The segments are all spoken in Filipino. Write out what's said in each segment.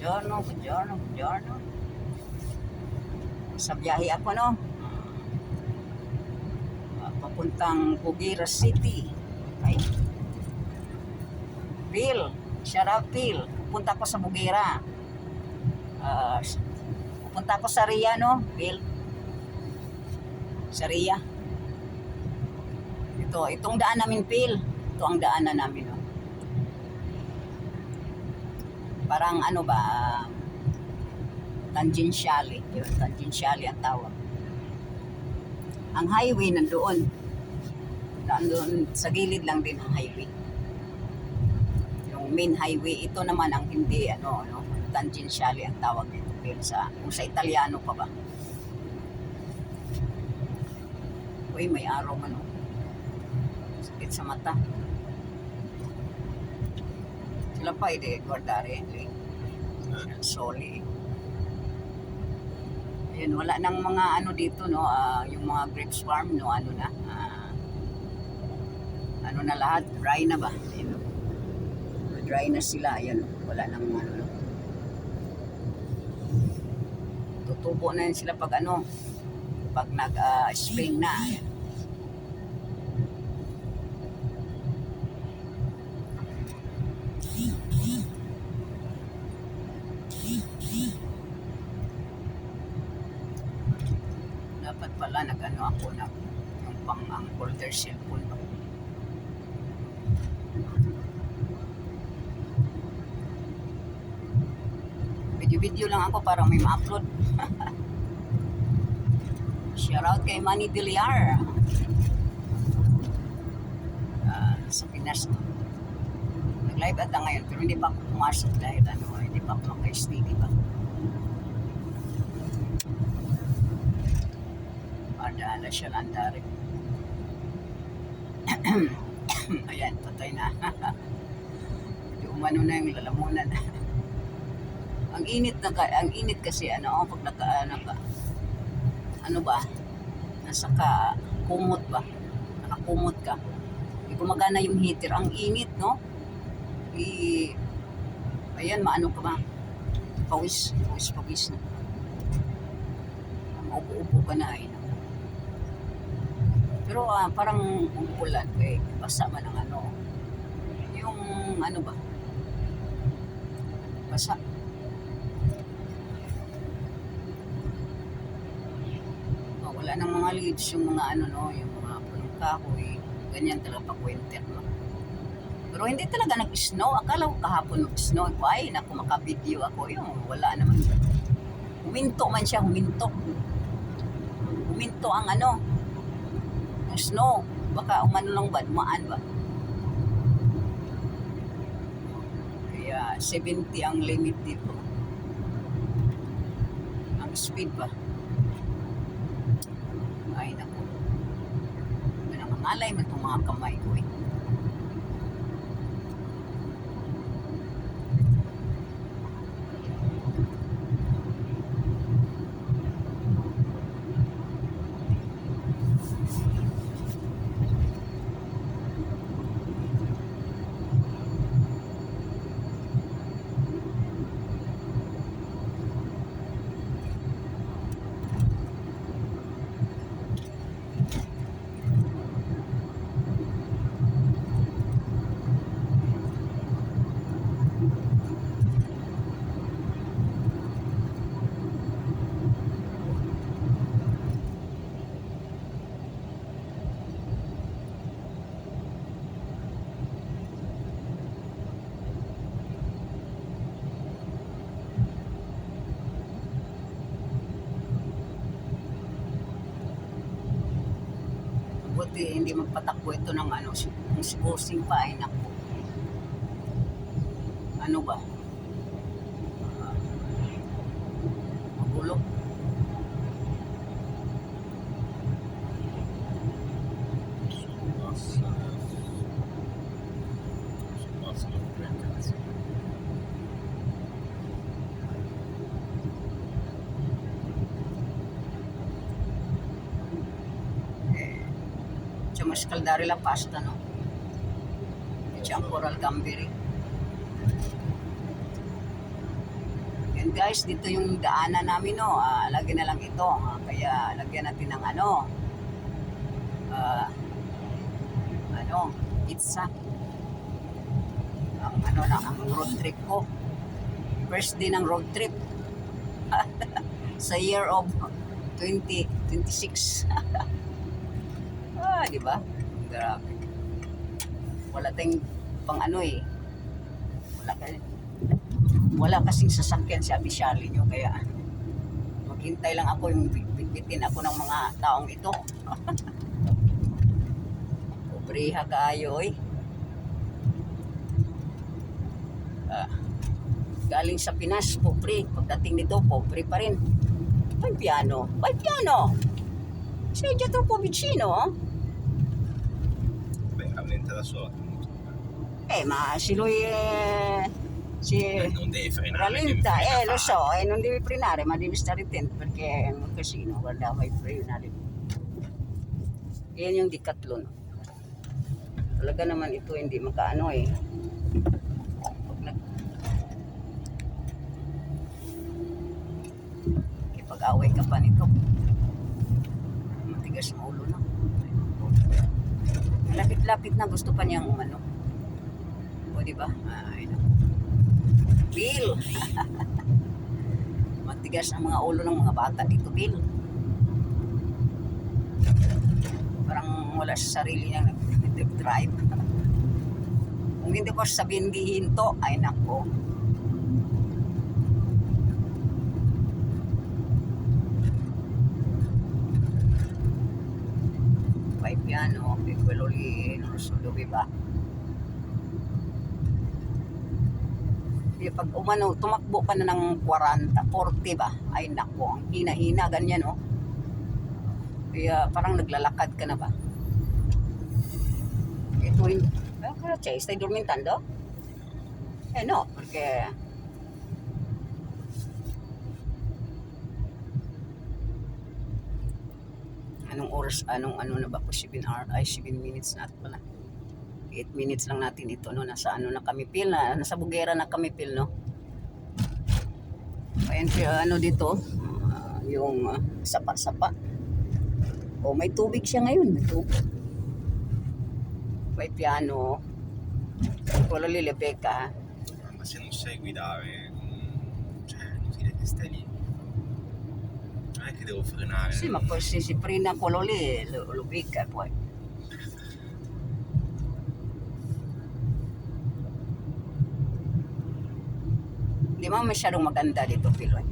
buongiorno. Sa biyahe ako, no? Papuntang Buguera City. Ay. Phil, shout out Phil. Pupunta ko sa Buguera. Pupunta ko sa Ria, no? Phil. Sa Ria. Itong daan namin, Phil. Ito ang daanan namin, no? Parang ano ba, tangentially. Yun, tangentially ang tawag. Ang highway nandoon. Nandoon sa gilid lang din ang highway. Yung main highway, ito naman ang hindi, tangentially ang tawag nito. Pero kung sa Italiano pa ba. Uy, may araw man, oh. Sakit sa mata. Sila pa, guardare, soli. Ayun, wala nang mga dito, no, yung mga grapes farm, no, na lahat, dry na ba? Ayun, dry na sila, ayun, wala nang no. Tutubo na yun sila pag pag nag-spring na. Ayun. Dapat pala ako yung pang holder cellphone. Video lang ako para may ma-upload. Shout out kay Manny Villar. Sa Pinas. Nag-live ata ngayon pero hindi pa ako pumasok dahil hindi pa ako maka-steady pa. Padala siya landari. Ayan, patay na. Hindi umano na yung lalamunan. Ang init kasi pag nasa kumot ba? Nakakumot ka. Hindi gumagana yung heater. Ang init, no? Ayan, maano ka ba? Pawis na. Upo ka na, Pero parang umulan, basa man ang yung ba? Basa. Wala nang mga leaves, yung mga yung mga punong kahoy, ganyan talaga pag winter, no? Pero hindi talaga nag-snow. Akala ko kahapon nag-snow. Ay, naku, maka-video ako. Yung wala naman. Huminto man siya, huminto ang yung snow. Baka umano lang ba, dumaan ba? Kaya 70 ang limit dito. Ang speed ba? Ay, naku. Mangalay man itong mga kamay ko, Buti hindi magpatakbo ito ng kung si Bossing pa ay naku. Ano ba? Magulo. Mas caldare la pasta, no? C'è ancora il gamberi. And guys, dito yung daanan namin, no. Lagyan na lang ito. Kaya lagyan natin ng ah, pizza. Ang road trip ko. First day ng road trip. Sa year of 2026. Di ba? Grabe. Wala tayong pang wala kasing sasakyan si Abisali nyo, kaya maghintay lang ako yung bitbitin ako ng mga taong ito. Pobriha kaayo galing sa Pinas, pobre. Pagdating dito, pobre pa rin. May piano. Sei già troppo vicino? Beh, veramente da solo. Ma se lui Non devi frenare. rallenta, devi lo frenare. so, non devi frenare, ma devi stare attento perché è un casino, guarda, vai frenare. Yan yung Decathlon. Talaga naman ito hindi makaano Pag-away ka pa nito. Matigas ang ulo, no? Lapit-lapit na, gusto pa niyang O, diba? Bill! Matigas ang mga ulo ng mga bata dito, Bill. Parang wala sa sarili niyang nag-drive. Kung hindi ko sabihin di hinto, ay nako. Vai piano, che quello lì non so dove va. Pag tumakbo ka na ng 40, 40 ba? Ay nako, ang hina-hina, ganyan Kaya parang naglalakad ka na ba? Ito yung... Cosa c'è? Stai dormitando? No, perché... Anong oras, ano na ba po? 7 minutes na pala. 8 minutes lang natin ito, no? Nasa na kami, Pil, nasa Bugera na kami, Pil, no? Ayan, dito, yung sapa-sapa. May tubig siya ngayon, may tubig. May piano. Quello lì le becca. Ma se non sai guidare, cioè, inutile che stai lì. Non è che devo frenare. Sì, ma poi se si prende quello lì, lo becca poi. Di ba masyadong maganda dito, Piloy?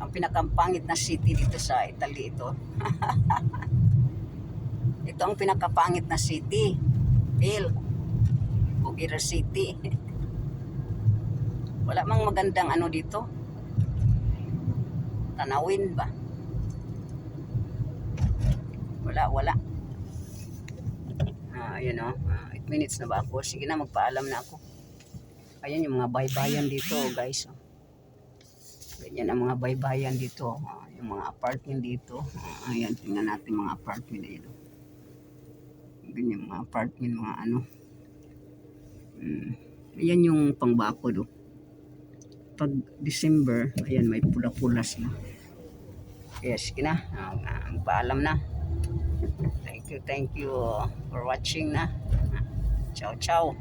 Ang pinakampangit na city dito sa Italy ito. Ito ang pinakapangit na city, Pil. Bugera City. Wala mang magandang dito. Tanawin ba? Wala. Ayan 8 minutes na ba ako? Sige na, magpaalam na ako. Ayan yung mga baybayan dito, guys. Ganyan ang mga baybayan dito. Yung mga apartment dito. Ayan, tingnan natin mga apartment dito. Ganyan mga apartment, mga Ayan yung pangbakod. Pag December, ayan, may pula-pulas na. Yes, sige na. Magpaalam na. Thank you for watching na. Ciao.